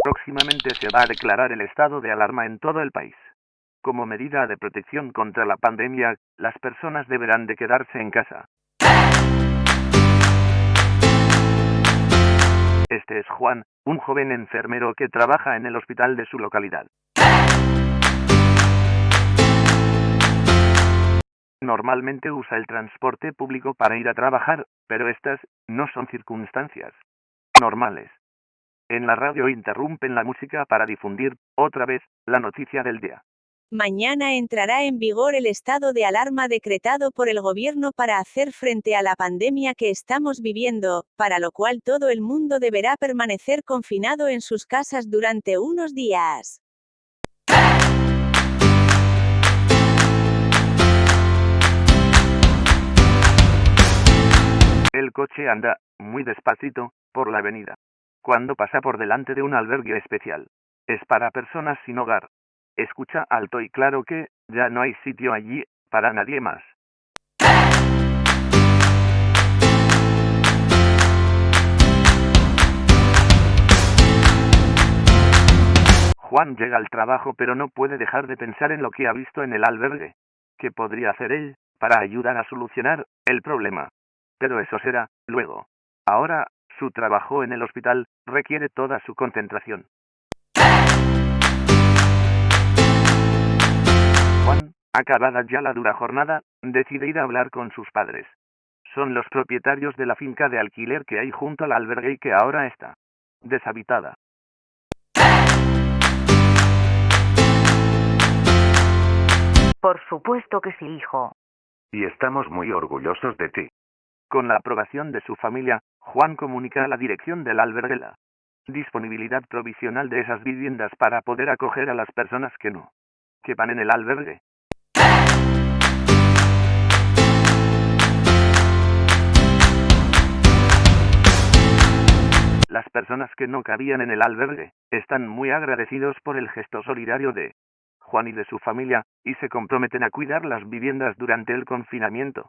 Próximamente se va a declarar el estado de alarma en todo el país. Como medida de protección contra la pandemia, las personas deberán de quedarse en casa. Este es Juan, un joven enfermero que trabaja en el hospital de su localidad. Normalmente usa el transporte público para ir a trabajar, pero estas no son circunstancias normales. En la radio interrumpen la música para difundir, otra vez, la noticia del día. Mañana entrará en vigor el estado de alarma decretado por el gobierno para hacer frente a la pandemia que estamos viviendo, para lo cual todo el mundo deberá permanecer confinado en sus casas durante unos días. El coche anda muy despacito por la avenida. Cuando pasa por delante de un albergue especial. Es para personas sin hogar. Escucha alto y claro que ya no hay sitio allí para nadie más. Juan llega al trabajo pero no puede dejar de pensar en lo que ha visto en el albergue. ¿Qué podría hacer él para ayudar a solucionar el problema? Pero eso será luego. Ahora, su trabajo en el hospital requiere toda su concentración. Juan, acabada ya la dura jornada, decide ir a hablar con sus padres. Son los propietarios de la finca de alquiler que hay junto al albergue y que ahora está deshabitada. Por supuesto que sí, hijo. Y estamos muy orgullosos de ti. Con la aprobación de su familia, Juan comunica a la dirección del albergue la disponibilidad provisional de esas viviendas para poder acoger a las personas que no quepan en el albergue. Las personas que no cabían en el albergue están muy agradecidos por el gesto solidario de Juan y de su familia, y se comprometen a cuidar las viviendas durante el confinamiento.